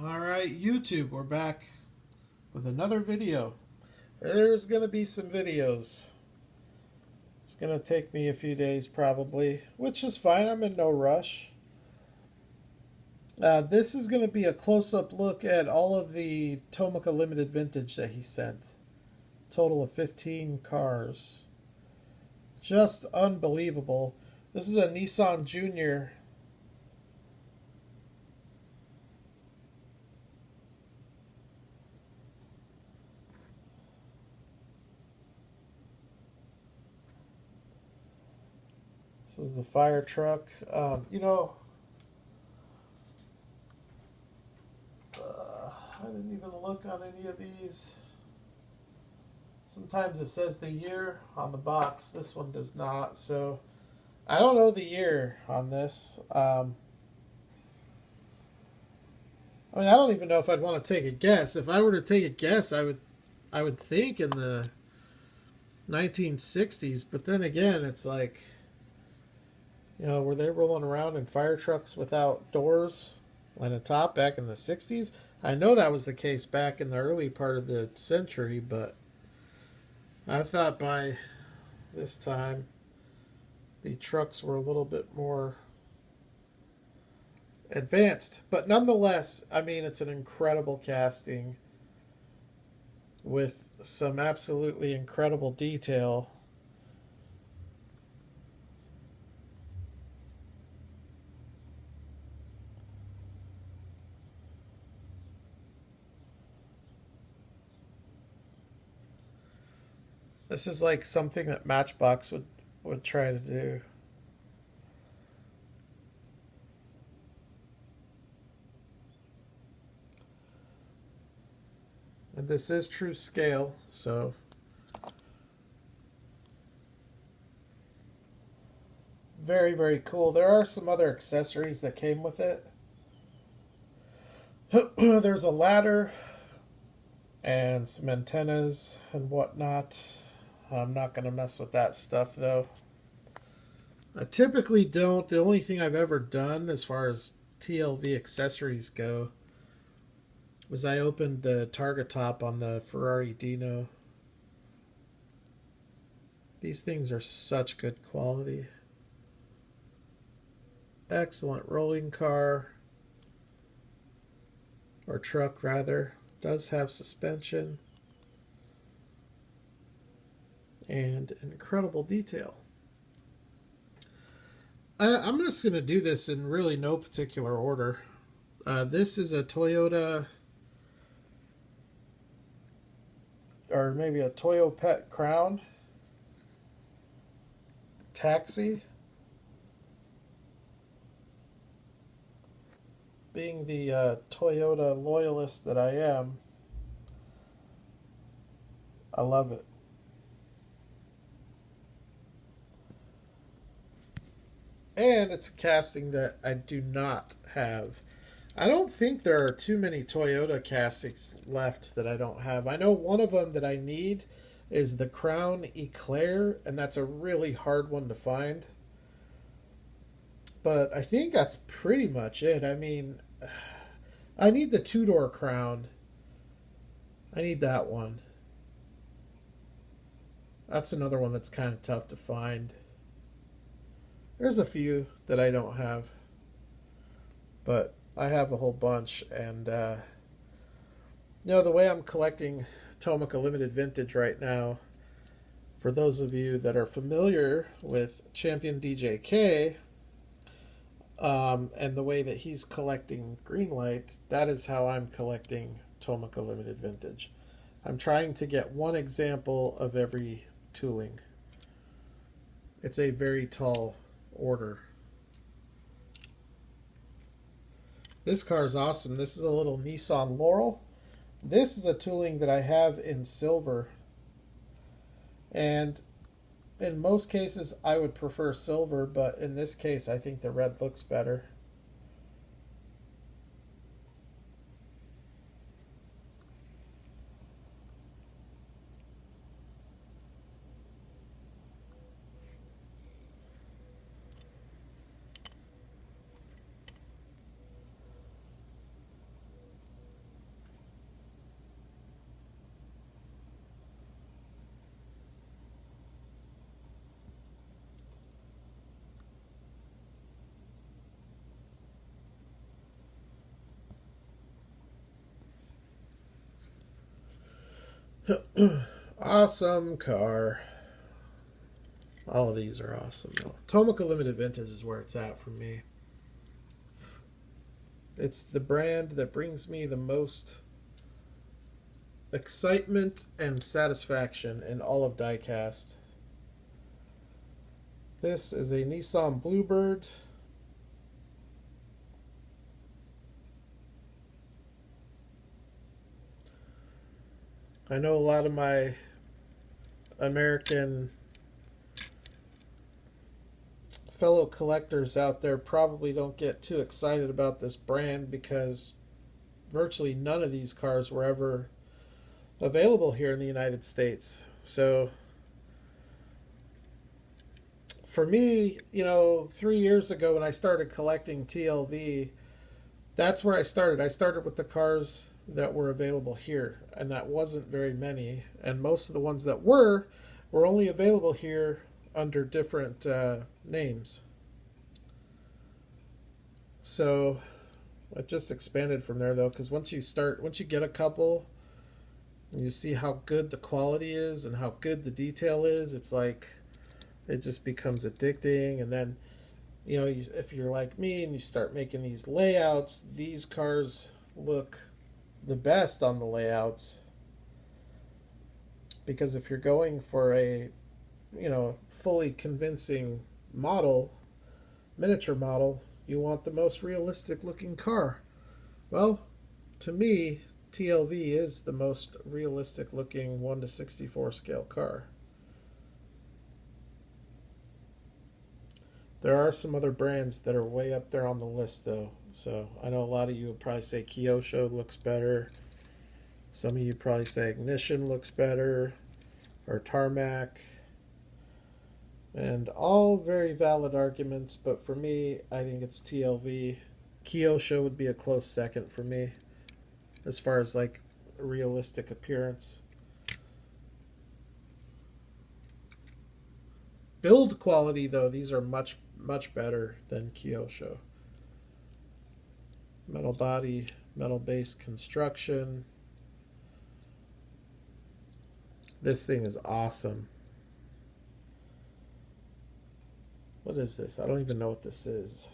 Alright, YouTube, we're back with another video. There's going to be some videos. It's going to take me a few days probably, which is fine. I'm in no rush. This is going to be a close-up look at all of the Tomica Limited Vintage that he sent. Total of 15 cars. Just unbelievable. This is a Nissan Junior. This is the fire truck. I didn't even look on any of these. Sometimes it says the year on the box. This one does not. So I don't know the year on this. I don't even know if I'd want to take a guess. If I were to take a guess, I would think in the 1960s. But then again, it's like, were they rolling around in fire trucks without doors and a top back in the 60s? I know that was the case back in the early part of the century, but I thought by this time the trucks were a little bit more advanced. But nonetheless, it's an incredible casting with some absolutely incredible detail. This is like something that Matchbox would try to do. And this is true scale, so very, very cool. There are some other accessories that came with it. There's a ladder and some antennas and whatnot. I'm not going to mess with that stuff, though. I typically don't. The only thing I've ever done as far as TLV accessories go was I opened the target top on the Ferrari Dino. These things are such good quality. Excellent rolling car. Or truck, rather. Does have suspension. And incredible detail. I'm just going to do this in really no particular order. This is a Toyota, or maybe a Toyopet Crown Taxi. Being the Toyota loyalist that I am, I love it. And it's a casting that I do not have. I don't think there are too many Toyota castings left that I don't have. I know one of them that I need is the Crown Eclair, and that's a really hard one to find. But I think that's pretty much it. I need the two-door Crown. I need that one. That's another one that's kind of tough to find. There's a few that I don't have, but I have a whole bunch. And, the way I'm collecting Tomica Limited Vintage right now, for those of you that are familiar with Champion DJK, and the way that he's collecting Greenlight, that is how I'm collecting Tomica Limited Vintage. I'm trying to get one example of every tooling. It's a very tall order. This car is awesome. This is a little Nissan Laurel. This is a tooling that I have in silver. And in most cases, I would prefer silver, but in this case, I think the red looks better. Awesome car. All of these are awesome though. Tomica Limited Vintage is where it's at for me. It's the brand that brings me the most excitement and satisfaction in all of diecast. This is a Nissan Bluebird. I know a lot of my American fellow collectors out there probably don't get too excited about this brand because virtually none of these cars were ever available here in the United States. So for me, 3 years ago when I started collecting TLV, that's where I started. I started with the cars that were available here, and that wasn't very many. And most of the ones that were only available here under different names. So it just expanded from there, though, because once you get a couple, and you see how good the quality is and how good the detail is, it's like it just becomes addicting. And then, if you're like me and you start making these layouts, these cars look the best on the layouts. Because if you're going for a fully convincing model, miniature model, you want the most realistic looking car. Well, to me, TLV is the most realistic looking 1/64 scale car. There are some other brands that are way up there on the list, though. So I know a lot of you would probably say Kyosho looks better. Some of you probably say Ignition looks better, or Tarmac. And all very valid arguments, but for me, I think it's TLV. Kyosho would be a close second for me, as far as like realistic appearance. Build quality, though, these are much, much better than Kyosho. Metal body, metal base construction. This thing is awesome. What is this? I don't even know what this is.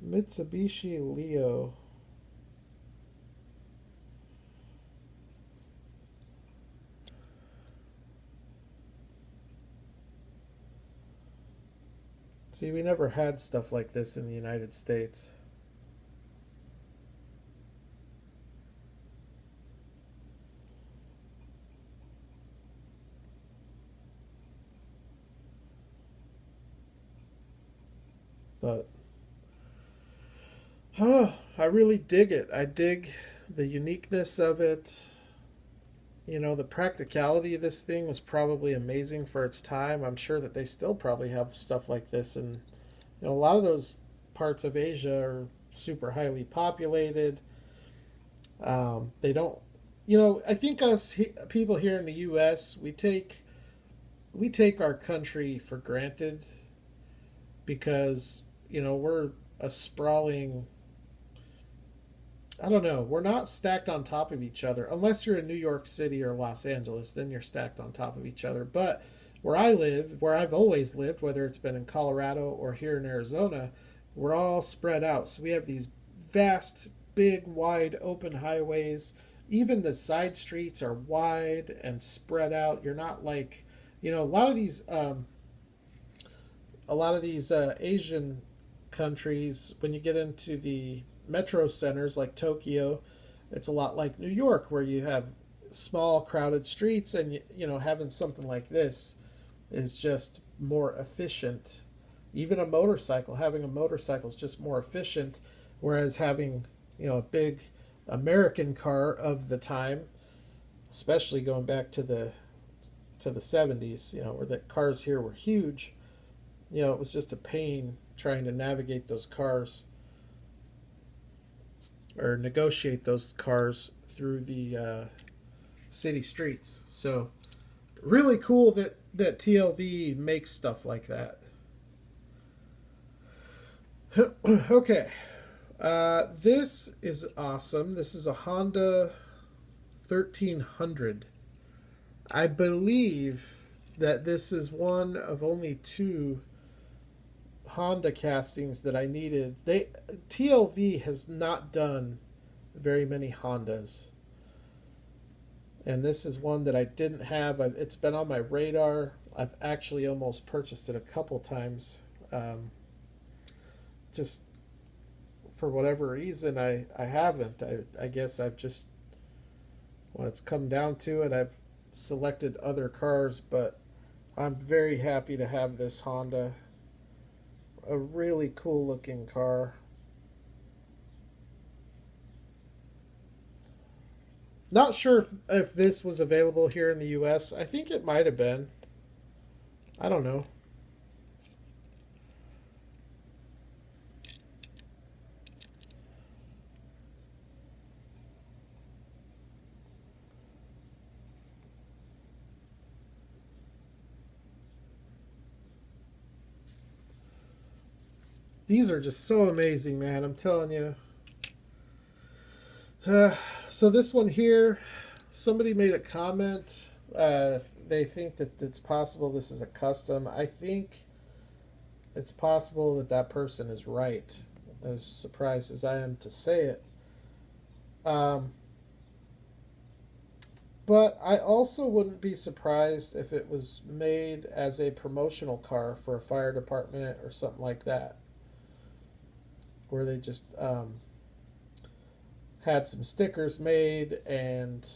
Mitsubishi Leo. See, we never had stuff like this in the United States. But I don't know. I really dig it. I dig the uniqueness of it. The practicality of this thing was probably amazing for its time. I'm sure that they still probably have stuff like this. And a lot of those parts of Asia are super highly populated. They don't, I think us people here in the U.S., we take our country for granted because, we're a sprawling, I don't know, we're not stacked on top of each other. Unless you're in New York City or Los Angeles, then you're stacked on top of each other. But where I live, where I've always lived, whether it's been in Colorado or here in Arizona, we're all spread out. So we have these vast, big, wide, open highways. Even the side streets are wide and spread out. You're not like, a lot of these Asian countries, when you get into the metro centers like Tokyo, it's a lot like New York, where you have small crowded streets, and having something like this is just more efficient. Even having a motorcycle is just more efficient, whereas having a big American car of the time, especially going back to the 70s, where the cars here were huge, it was just a pain trying to navigate those cars or negotiate those cars through the city streets. So really cool that TLV makes stuff like that. Okay, This is awesome. This is a Honda 1300. I believe that this is one of only two Honda castings that I needed. TLV has not done very many Hondas, and this is one that I didn't have. It's been on my radar. I've actually almost purchased it a couple times. Just for whatever reason, I haven't. I guess I've just, when it's come down to it, I've selected other cars, but I'm very happy to have this Honda. A really cool looking car. Not sure if this was available here in the US. I think it might have been. I don't know. These are just so amazing, man. I'm telling you. So this one here, somebody made a comment. They think that it's possible this is a custom. I think it's possible that that person is right, as surprised as I am to say it. But I also wouldn't be surprised if it was made as a promotional car for a fire department or something like that, where they just had some stickers made, and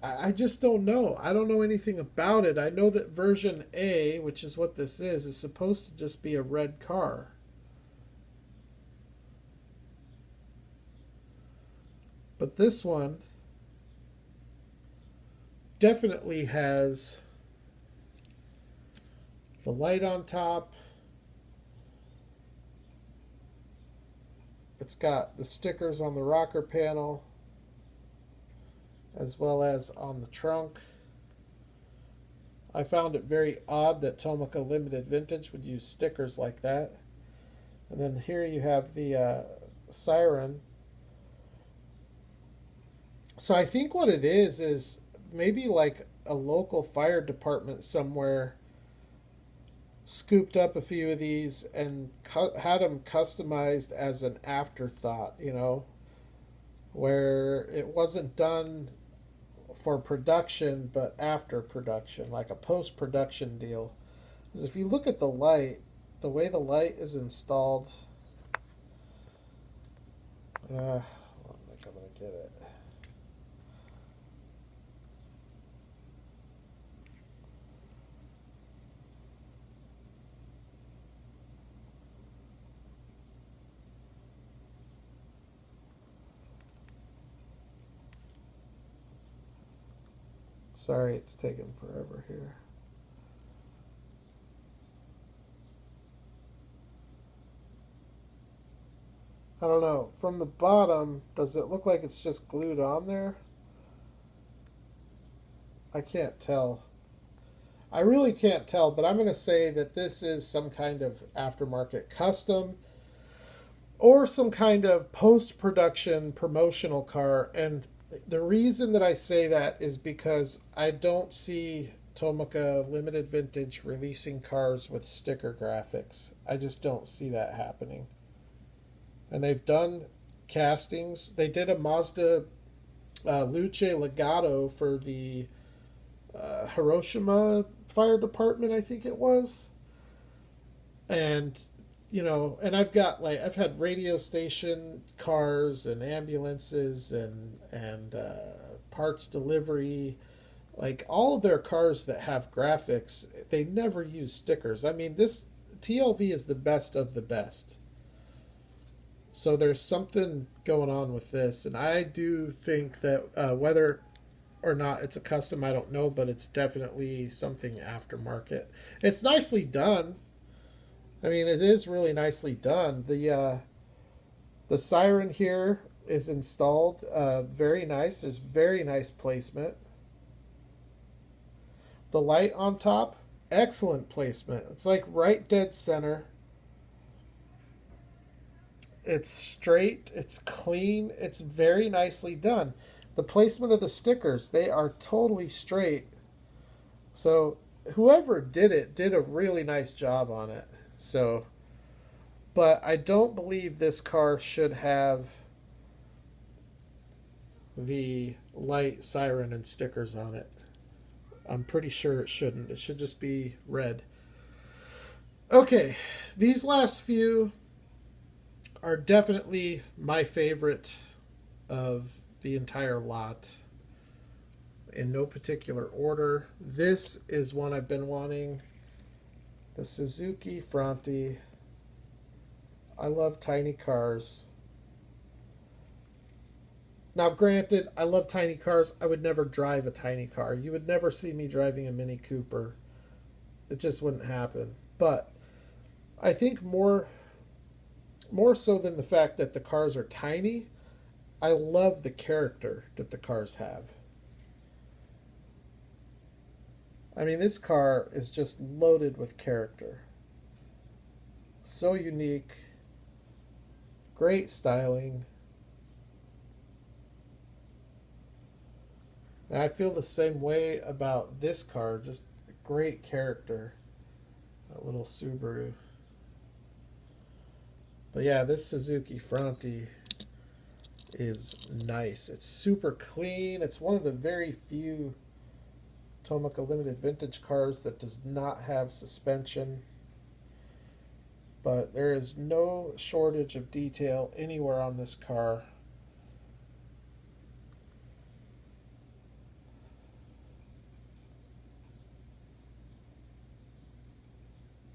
I just don't know. I don't know anything about it. I know that version A, which is what this is supposed to just be a red car. But this one definitely has the light on top. It's got the stickers on the rocker panel as well as on the trunk. I found it very odd that Tomica Limited Vintage would use stickers like that. And then here you have the siren. So I think what it is maybe like a local fire department somewhere scooped up a few of these and had them customized as an afterthought, where it wasn't done for production but after production, like a post-production deal. Because if you look at the light, the way the light is installed, I don't think I'm going to get it. Sorry, it's taking forever here. I don't know. From the bottom, does it look like it's just glued on there? I can't tell. I really can't tell, but I'm going to say that this is some kind of aftermarket custom or some kind of post-production promotional car. And the reason that I say that is because I don't see Tomica Limited Vintage releasing cars with sticker graphics. I just don't see that happening. And they've done castings. They did a Mazda Luce Legato for the Hiroshima Fire Department, I think it was. And and I've had radio station cars and ambulances and parts delivery, like all of their cars that have graphics, they never use stickers. I mean, this TLV is the best of the best. So there's something going on with this, and I do think that whether or not it's a custom, I don't know, but it's definitely something aftermarket. It's nicely done. I mean, it is really nicely done. The siren here is installed. Very nice. There's very nice placement. The light on top, excellent placement. It's like right dead center. It's straight, it's clean, it's very nicely done. The placement of the stickers, they are totally straight. So whoever did it did a really nice job on it. So, but I don't believe this car should have the light siren and stickers on it. I'm pretty sure it shouldn't. It should just be red. Okay, these last few are definitely my favorite of the entire lot. In no particular order. This is one I've been wanting. The Suzuki Fronte. I love tiny cars. Now, granted, I love tiny cars. I would never drive a tiny car. You would never see me driving a Mini Cooper. It just wouldn't happen. But I think more so than the fact that the cars are tiny, I love the character that the cars have. I mean, this car is just loaded with character. So unique. Great styling. And I feel the same way about this car. Just great character. That little Subaru. But yeah, this Suzuki Fronte is nice. It's super clean. It's one of the very few Tomica Limited Vintage cars that does not have suspension. But there is no shortage of detail anywhere on this car.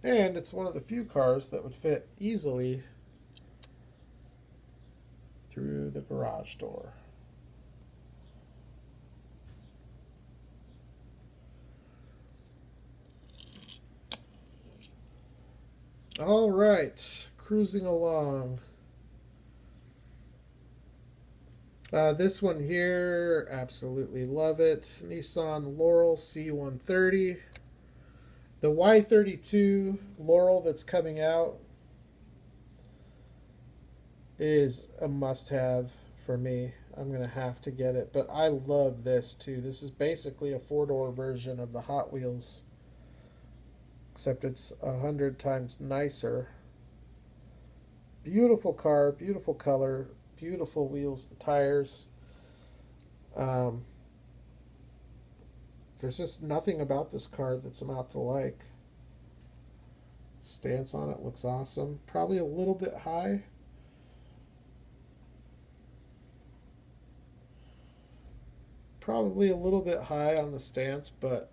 And it's one of the few cars that would fit easily through the garage door. All right, cruising along. This one here, absolutely love it. Nissan Laurel C130. The Y32 Laurel that's coming out is a must-have for me. I'm going to have to get it. But I love this too. This is basically a four-door version of the Hot Wheels, except it's 100 times nicer. Beautiful car, beautiful color, beautiful wheels and tires. There's just nothing about this car that's not to like. Stance on it looks awesome. Probably a little bit high. Probably a little bit high on the stance, but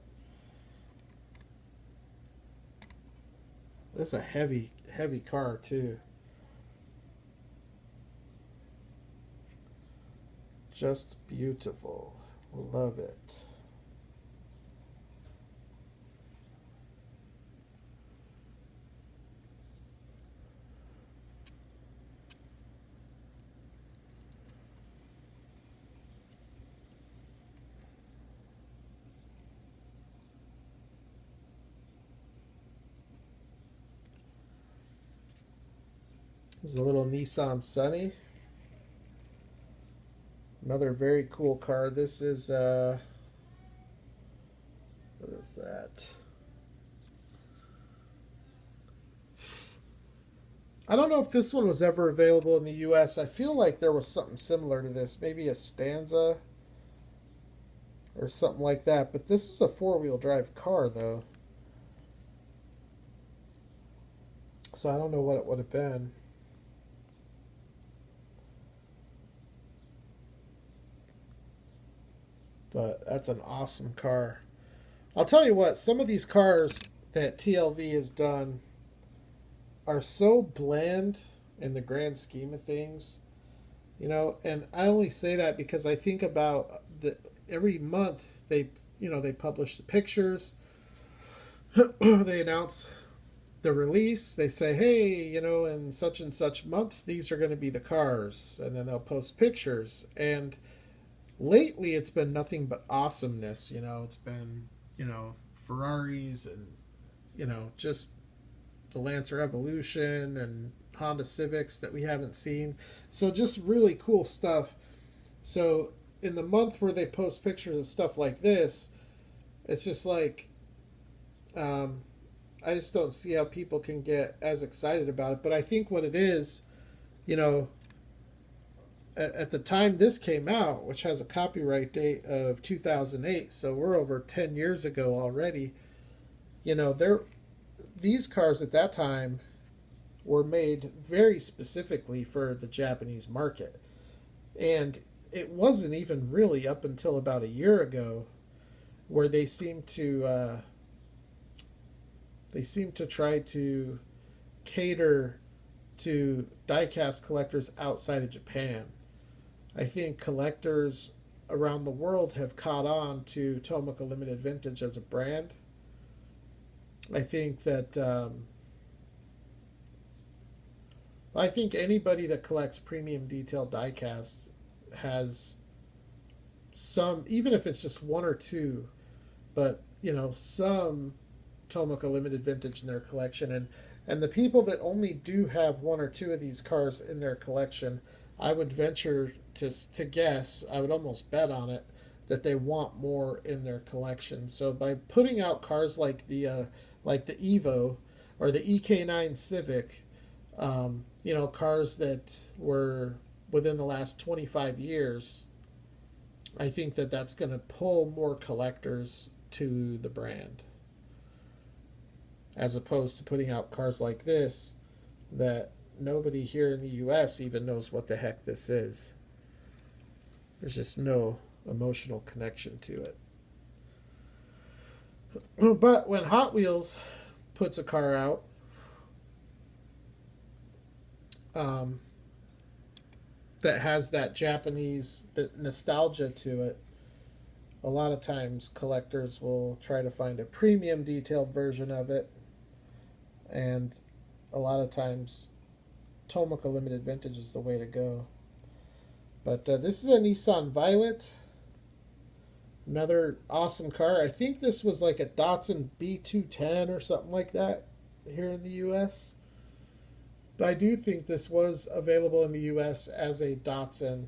this is a heavy car too. Just beautiful. Love it. This is a little Nissan Sunny. Another very cool car. This is, what is that? I don't know if this one was ever available in the US. I feel like there was something similar to this. Maybe a Stanza or something like that. But this is a four-wheel drive car, though. So I don't know what it would have been. But that's an awesome car. I'll tell you what, some of these cars that TLV has done are so bland in the grand scheme of things. You know, and I only say that because I think about every month they publish the pictures. They announce the release. They say, hey, in such and such month, these are going to be the cars. And then they'll post pictures. And lately, it's been nothing but awesomeness. It's been, Ferraris and, just the Lancer Evolution and Honda Civics that we haven't seen. So just really cool stuff. So in the month where they post pictures of stuff like this, it's just like, I just don't see how people can get as excited about it. But I think what it is, you know, at the time this came out, which has a copyright date of 2008, so we're over 10 years ago already. You know, these cars at that time were made very specifically for the Japanese market. And it wasn't even really up until about a year ago where they seemed to try to cater to diecast collectors outside of Japan. I think collectors around the world have caught on to Tomica Limited Vintage as a brand. I think that I think anybody that collects premium detail diecast has some, even if it's just one or two, but you know, some Tomica Limited Vintage in their collection. And the people that only do have one or two of these cars in their collection, I would venture to guess, I would almost bet on it, that they want more in their collection. So by putting out cars like the Evo or the EK9 Civic, you know, cars that were within the last 25 years, I think that that's going to pull more collectors to the brand, as opposed to putting out cars like this that nobody here in the US even knows what the heck this is. There's just no emotional connection to it. But when Hot Wheels puts a car out, that has that Japanese nostalgia to it, a lot of times collectors will try to find a premium detailed version of it, and a lot of times Tomica Limited Vintage is the way to go. But this is a Nissan Violet, another awesome car. I think this was like a Datsun B210 or something like that here in the US. But I do think this was available in the US as a Datsun.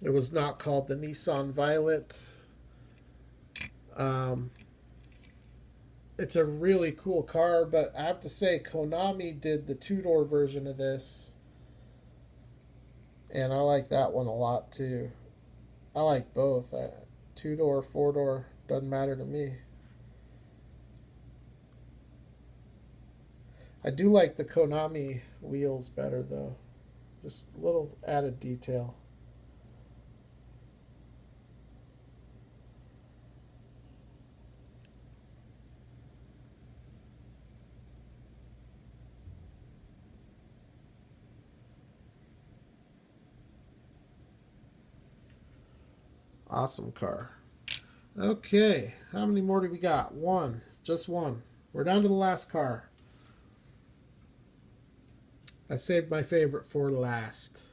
It was not called the Nissan Violet. It's a really cool car, but I have to say Konami did the two-door version of this, and I like that one a lot too. I like both. Two-door, four-door, doesn't matter to me. I do like the Konami wheels better though. Just a little added detail. Awesome car. Okay, how many more do we got? One. Just one. We're down to the last car. I saved my favorite for last.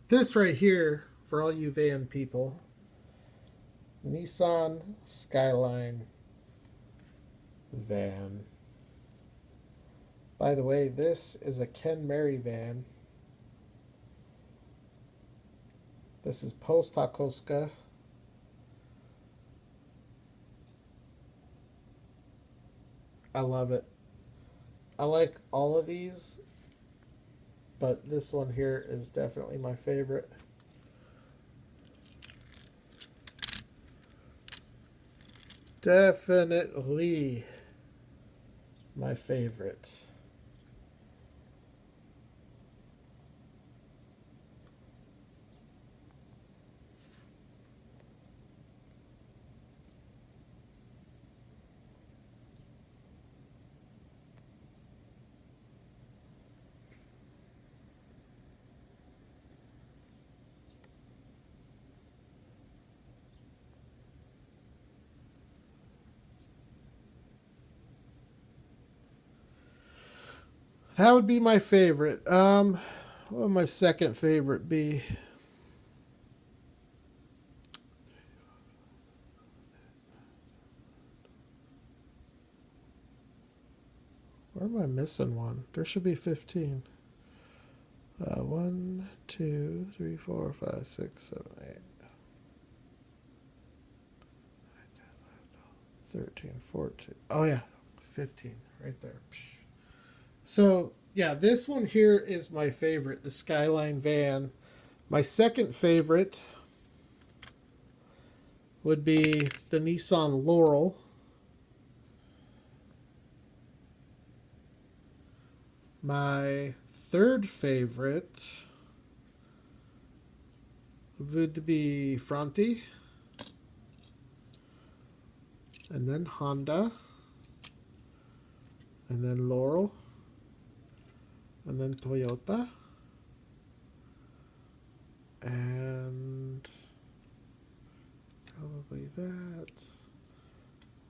This right here, for all you van people, Nissan Skyline van. By the way, this is a Ken Mary van. This is post Hakosuka. I love it. I like all of these, but this one here is definitely my favorite. Definitely my favorite. That would be my favorite. What would my second favorite be? Where am I missing one? There should be 15. 1, 2, 3, 4, 5, 6, 7, 8. 13, 14. Oh, yeah. 15. Right there. So, yeah, this one here is my favorite. The Skyline van. My second favorite would be the Nissan Laurel. My third favorite would be Fronti. And then Honda. And then Laurel. And then Toyota. And probably that.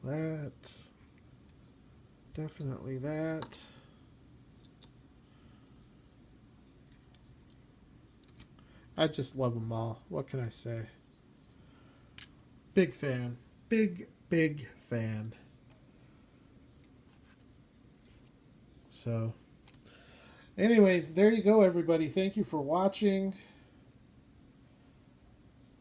That. Definitely that. I just love them all. What can I say? Big fan. Big fan. So, anyways, there you go, everybody. Thank you for watching.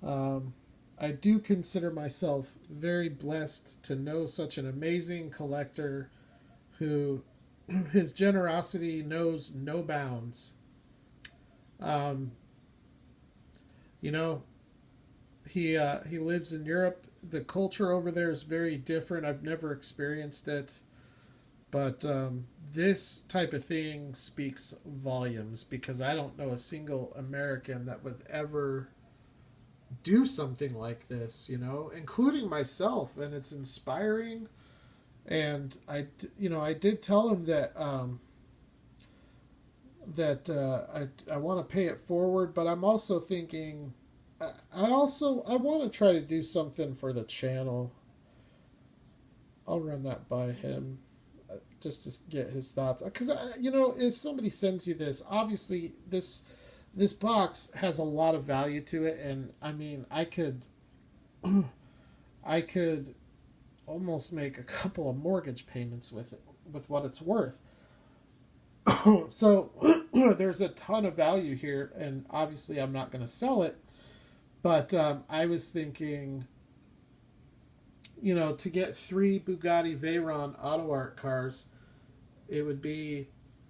I do consider myself very blessed to know such an amazing collector who his generosity knows no bounds. You know, he lives in Europe. The culture over there is very different. I've never experienced it. But this type of thing speaks volumes because I don't know a single American that would ever do something like this, you know, including myself. And it's inspiring. And I did tell him that I want to pay it forward, but I'm also thinking I want to try to do something for the channel. I'll run that by him just to get his thoughts, because if somebody sends you this, obviously this box has a lot of value to it, and I mean I could almost make a couple of mortgage payments with it, with what it's worth. So there's a ton of value here, and obviously I'm not going to sell it, but I was thinking, to get 3 Bugatti Veyron Auto Art cars, it would be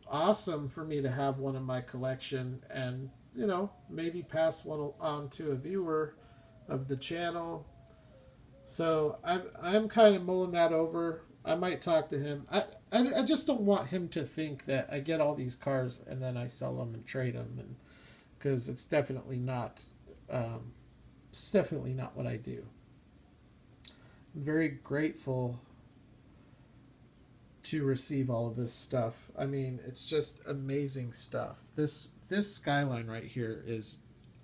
awesome for me to have one in my collection, and maybe pass one on to a viewer of the channel. So I'm kind of mulling that over. I might talk to him. I just don't want him to think that I get all these cars and then I sell them and trade them, and because it's definitely not what I do. I'm very grateful to receive all of this stuff. I mean, it's just amazing stuff. This Skyline right here is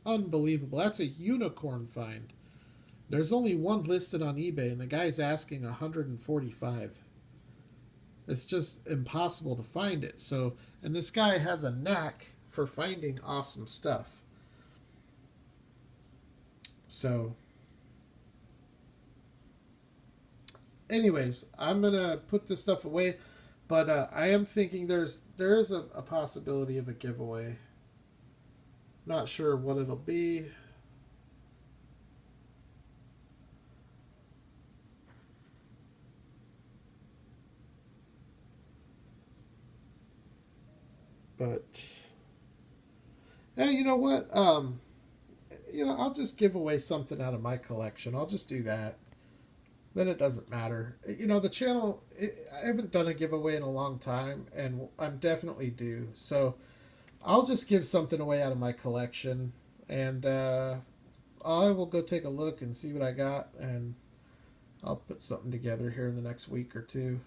unbelievable. That's a unicorn find. There's only one listed on eBay, and the guy's asking $145. It's just impossible to find it. So, and this guy has a knack for finding awesome stuff. So, anyways, I'm gonna put this stuff away, but I am thinking there is a possibility of a giveaway. Not sure what it'll be. But hey, you know what? I'll just give away something out of my collection. I'll just do that. Then it doesn't matter. The channel, I haven't done a giveaway in a long time, and I'm definitely due. So I'll just give something away out of my collection, and I will go take a look and see what I got, and I'll put something together here in the next week or two.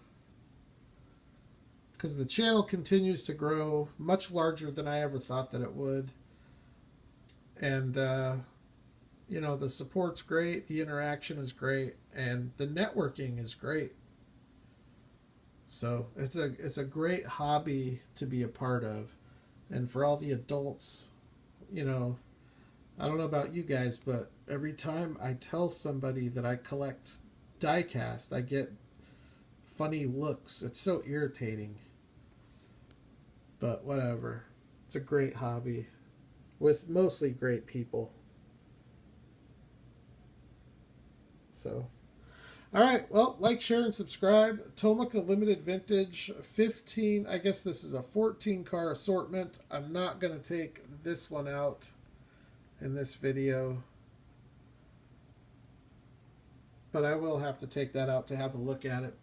Because the channel continues to grow much larger than I ever thought that it would. And, the support's great, the interaction is great, and the networking is great. So it's a great hobby to be a part of. And for all the adults, I don't know about you guys, but every time I tell somebody that I collect diecast, I get funny looks. It's so irritating. But whatever. It's a great hobby with mostly great people. So, all right. Well, like, share, and subscribe. Tomica Limited Vintage 15. I guess this is a 14 car assortment. I'm not going to take this one out in this video, but I will have to take that out to have a look at it.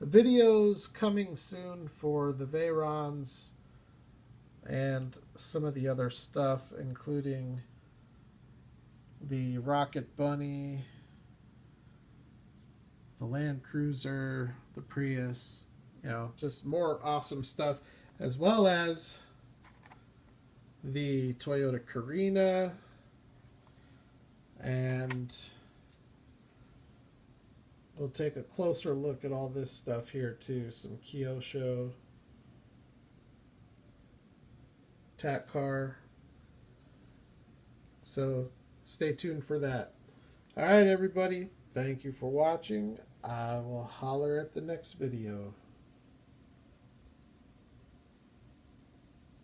Videos coming soon for the Veyrons and some of the other stuff, including the Rocket Bunny, the Land Cruiser, the Prius, you know, just more awesome stuff, as well as the Toyota Carina, and we'll take a closer look at all this stuff here too. Some Kyosho, Tac Car. So stay tuned for that. All right, everybody. Thank you for watching. I will holler at the next video.